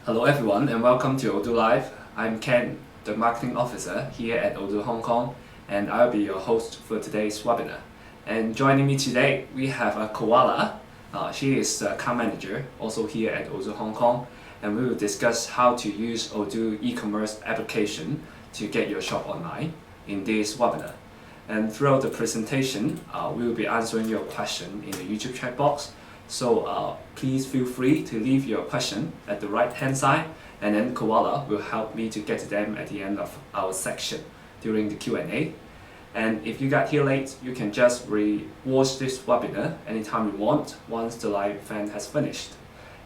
Hello everyone and welcome to Odoo Live. I'm Ken, the Marketing Officer here at Odoo Hong Kong, and I'll be your host for today's webinar. And joining me today, we have a Koala. She is the account manager also here at Odoo Hong Kong, and we will discuss how to use Odoo e-commerce application to get your shop online in this webinar. And throughout the presentation, we will be answering your question in the YouTube chat box. So please feel free to leave your question at the right hand side, and then Koala will help me to get to them at the end of our section during the Q&A. And if you got here late, you can just re-watch this webinar anytime you want once the live event has finished.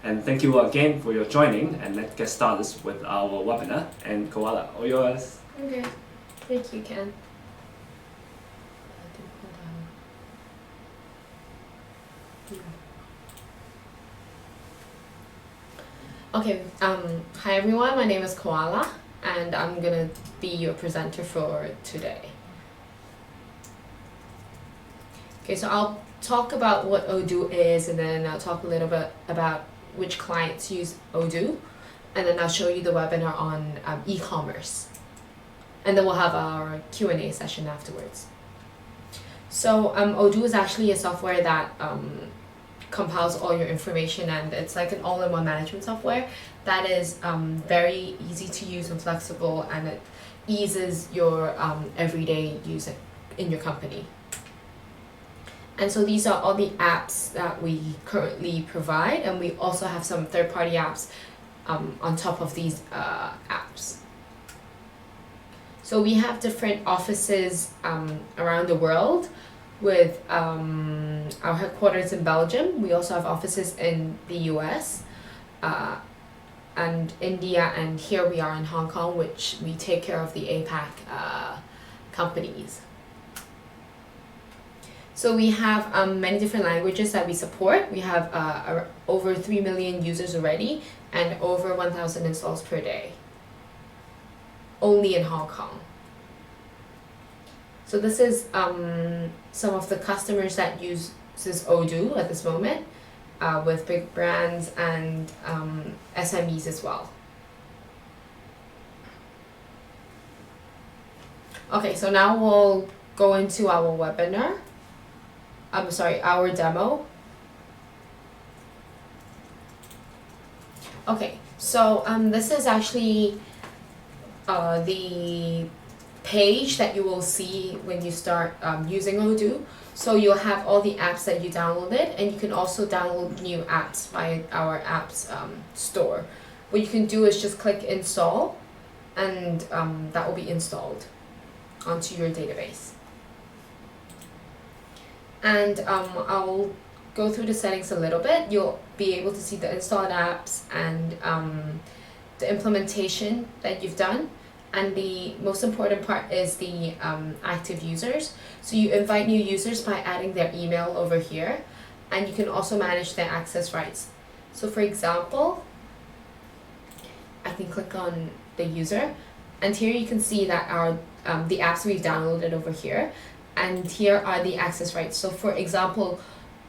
And thank you again for your joining, and let's get started with our webinar. And Koala, all yours. Okay, thank you, Ken. Okay, hi everyone, my name is Koala, and I'm gonna be your presenter for today. Okay, so I'll talk about what Odoo is, and then I'll talk a little bit about which clients use Odoo, and then I'll show you the webinar on e-commerce. And then we'll have our Q&A session afterwards. So Odoo is actually a software that compiles all your information, and it's like an all-in-one management software that is very easy to use and flexible, and it eases your everyday use in your company. And so these are all the apps that we currently provide, and we also have some third-party apps on top of these apps. So we have different offices around the world, with our headquarters in Belgium. We also have offices in the US and India, and here we are in Hong Kong, which we take care of the APAC companies. So we have many different languages that we support. We have over 3 million users already, and over 1,000 installs per day, only in Hong Kong. So this is some of the customers that uses Odoo at this moment, with big brands and SMEs as well. Okay, so now we'll go into our webinar. Our demo. Okay, so this is actually the page that you will see when you start using Odoo. So you'll have all the apps that you downloaded, and you can also download new apps via our apps store. What you can do is just click install, and that will be installed onto your database. And I'll go through the settings a little bit. You'll be able to see the installed apps and the implementation that you've done. And the most important part is the active users. So you invite new users by adding their email over here, and you can also manage their access rights. So for example, I can click on the user, and here you can see that our the apps we've downloaded over here, and here are the access rights. So for example,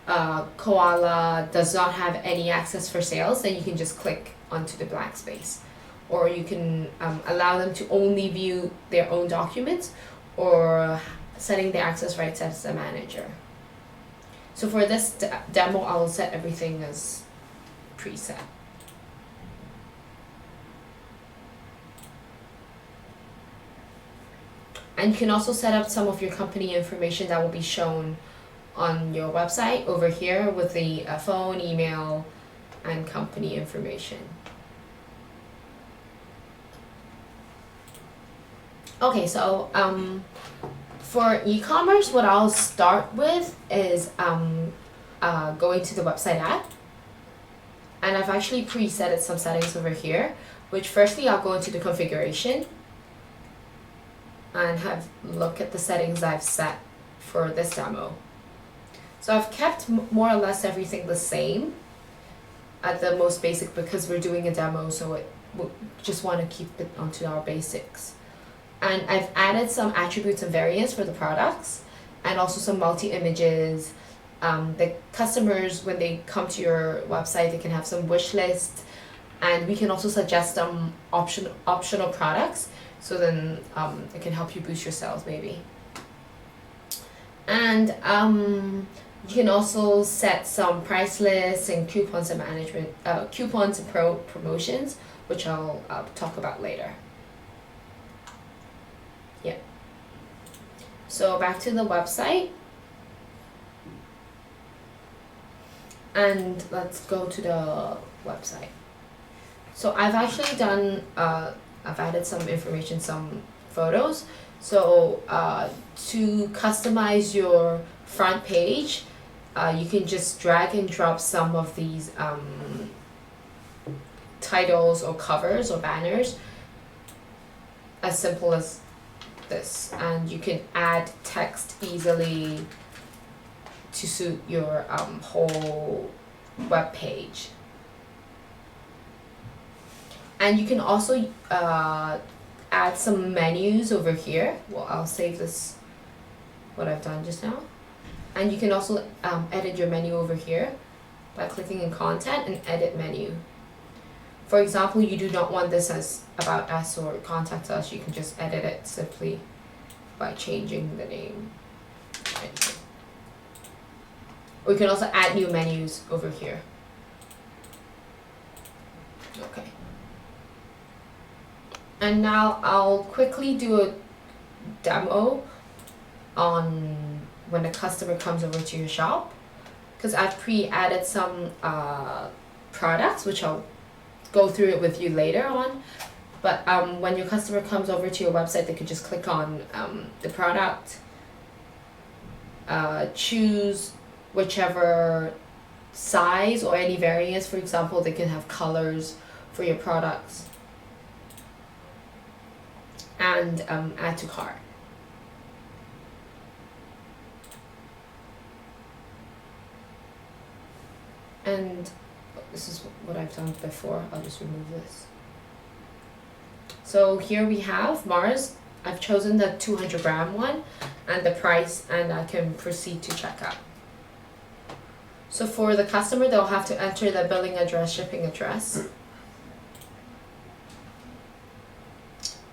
Koala does not have any access for sales, then you can just click onto the black space. Or you can allow them to only view their own documents, or setting the access rights as a manager. So for this demo, I will set everything as preset. And you can also set up some of your company information that will be shown on your website over here with the phone, email, and company information. Okay, so for e-commerce, what I'll start with is going to the website app. And I've actually preset some settings over here, which firstly I'll go into the configuration and have a look at the settings I've set for this demo. So I've kept more or less everything the same at the most basic, because we're doing a demo, so we just want to keep it onto our basics. And I've added some attributes and variants for the products, and also some multi-images. The customers, when they come to your website, they can have some wish list and we can also suggest some optional products, so then it can help you boost your sales maybe. And you can also set some price lists and coupons and coupons and promotions, which I'll talk about later. Yeah. So back to the website. And let's go to the website. So I've actually done, I've added some information, some photos. So to customize your front page, you can just drag and drop some of these titles or covers or banners, as simple as this. And you can add text easily to suit your whole web page. And you can also add some menus over here. Well, I'll save this, what I've done just now. And you can also edit your menu over here by clicking in content and edit menu. For example, you do not want this as about us or contact us, you can just edit it simply by changing the name. Or you can also add new menus over here. Okay. And now I'll quickly do a demo on when a customer comes over to your shop, because I've pre-added some products, which I'll go through it with you later on. But when your customer comes over to your website, they can just click on the product, choose whichever size or any variants. For example, they can have colors for your products, and add to cart. And this is what I've done before. I'll just remove this. So here we have Mars. I've chosen the 200 gram one and the price, and I can proceed to checkout. So for the customer, they'll have to enter the billing address, shipping address,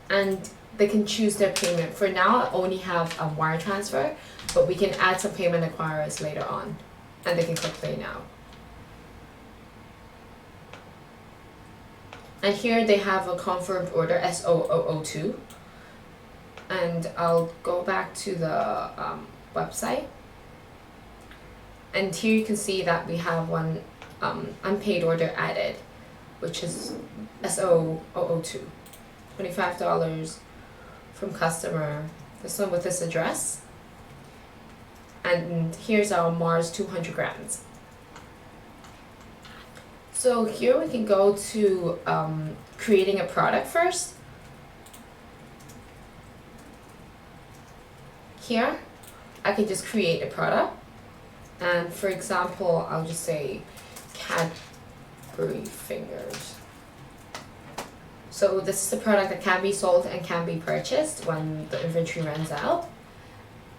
and they can choose their payment. For now, I only have a wire transfer, but we can add some payment acquirers later on, and they can click pay now. And here they have a confirmed order, S0002. And I'll go back to the website. And here you can see that we have one unpaid order added, which is S0002. $25 from customer, this one with this address. And here's our Mars 200 grams. So here we can go to creating a product first. Here, I can just create a product. And for example, I'll just say Cadbury fingers. So this is a product that can be sold and can be purchased when the inventory runs out.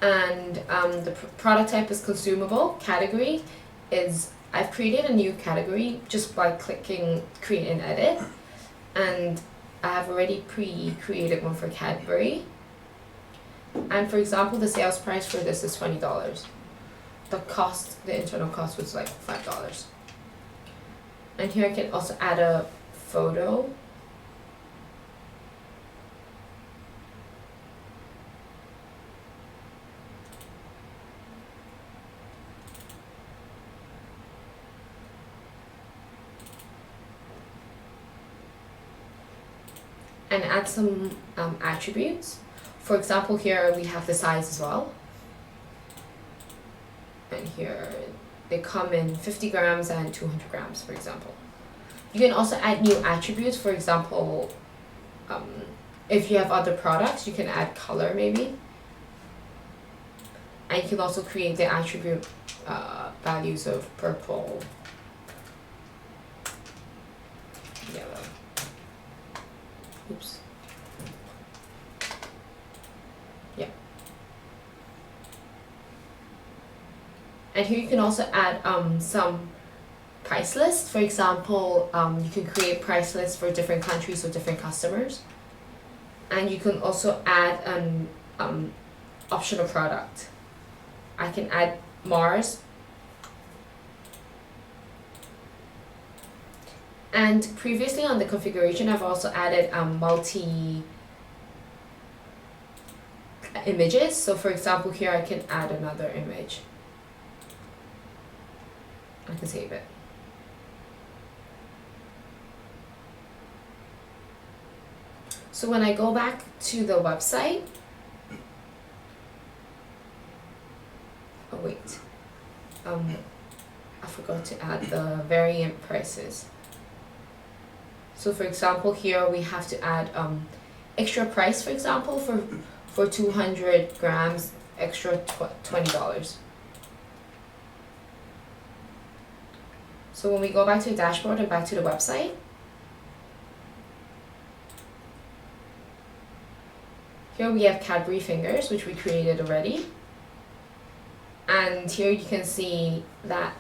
And the product type is consumable. Category is, I've created a new category just by clicking create and edit. And I have already pre-created one for Cadbury. And for example, the sales price for this is $20. The internal cost was like $5. And here I can also add a photo. And add some attributes. For example, here we have the size as well. And here they come in 50 grams and 200 grams, for example. You can also add new attributes. For example, if you have other products, you can add color maybe. And you can also create the attribute values of purple, yellow. Oops. Yeah. And here you can also add some price list. For example, you can create price lists for different countries or different customers. And you can also add an optional product. I can add Mars. And previously on the configuration, I've also added multi images. So for example, here I can add another image. I can save it. So when I go back to the website, oh wait, I forgot to add the variant prices. So for example, here we have to add extra price, for example, for 200 grams, extra $20. So when we go back to the dashboard and back to the website, here we have Cadbury fingers, which we created already. And here you can see that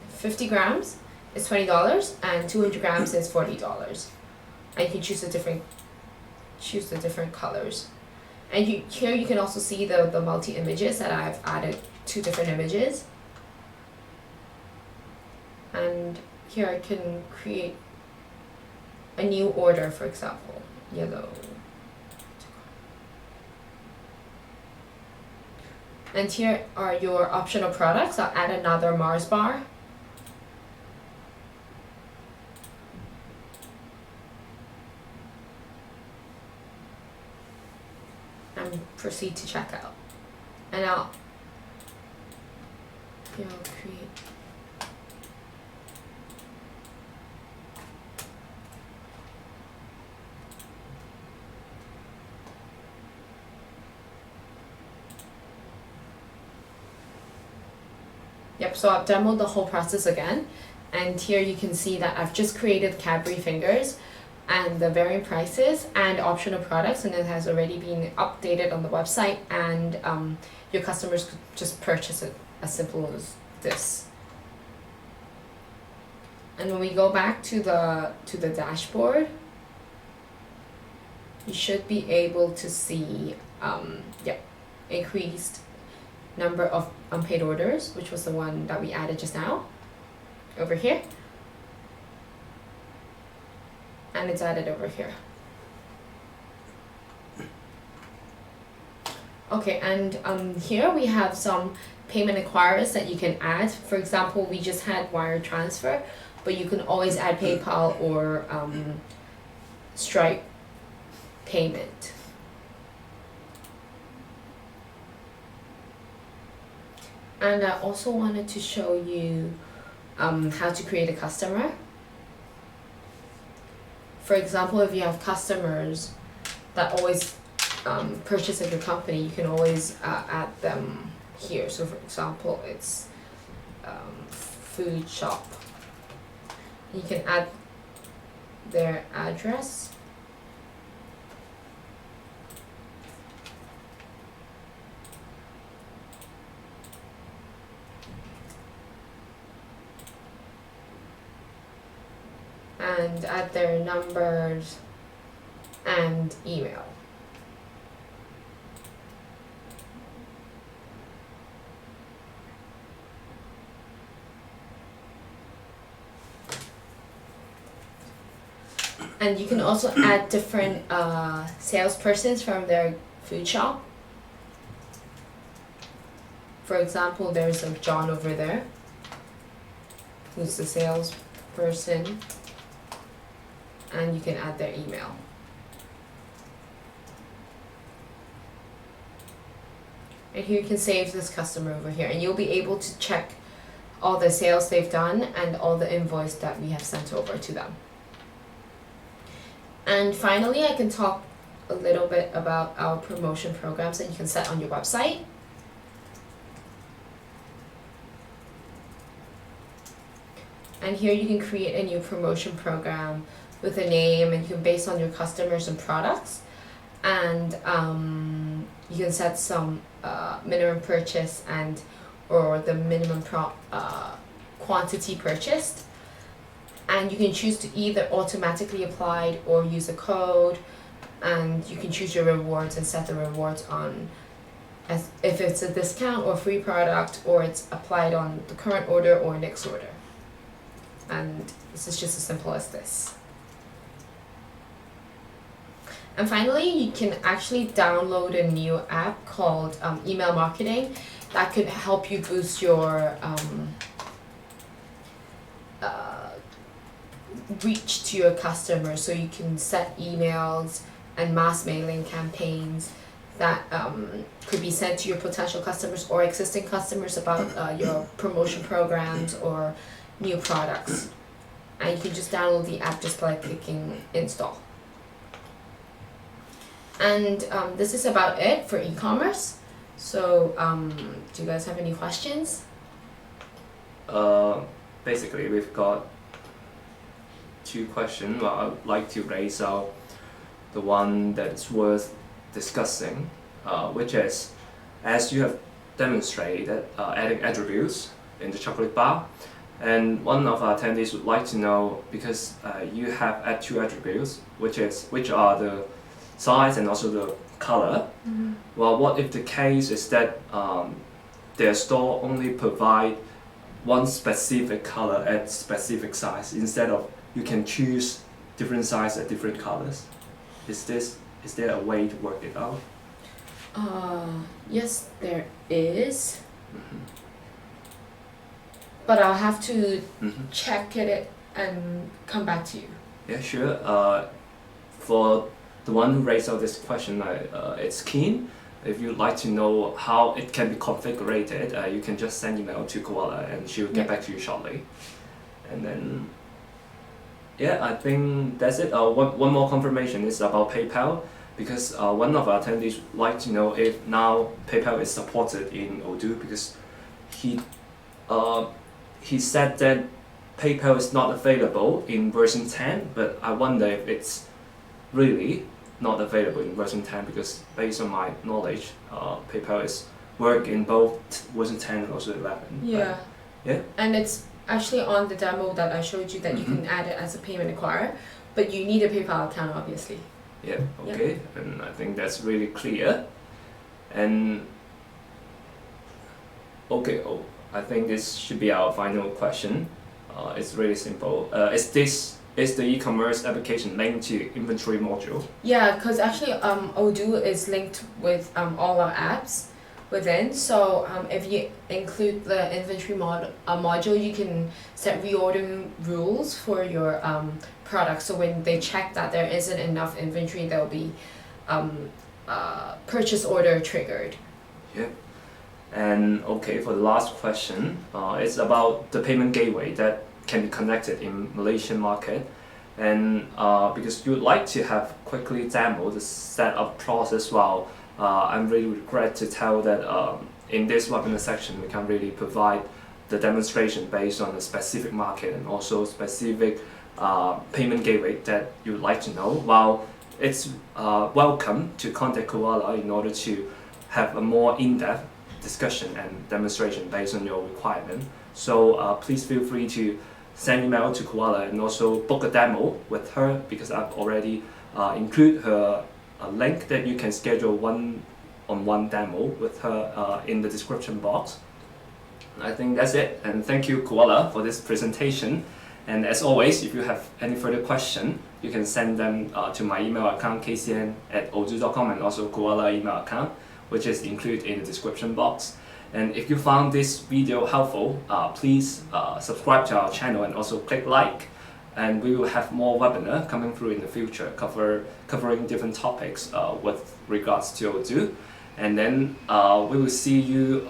50 grams is $20 and 200 grams is $40. And you can choose the different colors. And here you can also see the multi images that I've added 2 different images. And here I can create a new order, for example, yellow. And here are your optional products. I'll add another Mars bar. And proceed to checkout. And here I'll create. Yep, so I've demoed the whole process again, and here you can see that I've just created Cadbury fingers and the variant prices and optional products, and it has already been updated on the website, and your customers could just purchase it as simple as this. And when we go back to the dashboard, you should be able to see increased number of unpaid orders, which was the one that we added just now over here, and it's added over here. Okay, and here we have some payment inquiries that you can add. For example, we just had wire transfer, but you can always add PayPal or Stripe payment. And I also wanted to show you how to create a customer. For example, if you have customers that always purchase at your company, you can always add them here. So for example, it's food shop. You can add their address. And add their numbers and email. And you can also add different salespersons from their food shop. For example, there's a John over there, who's the salesperson. And you can add their email. And here you can save this customer over here, and you'll be able to check all the sales they've done and all the invoice that we have sent over to them. And finally, I can talk a little bit about our promotion programs that you can set on your website. And here you can create a new promotion program with a name, and you can base on your customers and products, and you can set some minimum purchase and or the minimum quantity purchased, and you can choose to either automatically apply it or use a code, and you can choose your rewards and set the rewards on as if it's a discount or free product, or it's applied on the current order or next order. And this is just as simple as this. And finally, you can actually download a new app called Email Marketing that could help you boost your reach to your customers. So you can set emails and mass mailing campaigns that could be sent to your potential customers or existing customers about your promotion programs or new products. And you can just download the app just by clicking install. And this is about it for e-commerce. So do you guys have any questions? Basically, we've got two questions. Well, I'd like to raise out the one that's worth discussing, which is, as you have demonstrated adding attributes in the chocolate bar, and one of our attendees would like to know, because you have add two attributes, which are the size and also the color. Mm-hmm. Well, what if the case is that their store only provide one specific color at specific size, instead of you can choose different size at different colors? Is there a way to work it out? Yes, there is. Mm-hmm. But I'll have to Mm-hmm. check it and come back to you. Yeah, sure. For the one who raised out this question, it's Keen. If you'd like to know how it can be configured, you can just send email to Koala and she'll get back to you shortly. And then, yeah, I think that's it. One more confirmation is about PayPal, because one of our attendees would like to know if now PayPal is supported in Odoo, because he said that PayPal is not available in version 10, but I wonder if it's really not available in version 10, because based on my knowledge, PayPal is work in both version 10 and also 11. Yeah. Yeah. And it's actually on the demo that I showed you that you can add it as a payment acquirer, but you need a PayPal account, obviously. Yeah, okay, and I think that's really clear. And okay, I think this should be our final question. It's really simple. Is the e-commerce application linked to inventory module? Yeah, because actually Odoo is linked with all our apps within. So if you include the inventory module, you can set reordering rules for your products. So when they check that there isn't enough inventory, there will be purchase order triggered. Yeah. And okay, for the last question, it's about the payment gateway that can be connected in Malaysian market. And because you'd like to have quickly demo the setup process, well, I'm really regret to tell that in this webinar section we can really provide the demonstration based on a specific market and also specific payment gateway that you'd like to know. While it's welcome to contact Koala in order to have a more in-depth discussion and demonstration based on your requirement. So please feel free to send email to Koala and also book a demo with her, because I've already include her a link that you can schedule one-on-one demo with her in the description box. I think that's it, and thank you Koala for this presentation. And as always, if you have any further question, you can send them to my email account kcn@odoo.com, and also Koala email account, which is included in the description box. And if you found this video helpful, please subscribe to our channel and also click like. And we will have more webinar coming through in the future, covering different topics with regards to Odoo. And then we will see you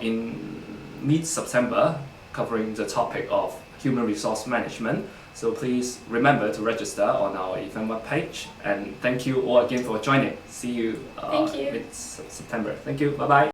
in mid-September, covering the topic of human resource management. So please remember to register on our event webpage. And thank you all again for joining. See you, Thank you. mid-September. Thank you. Bye bye.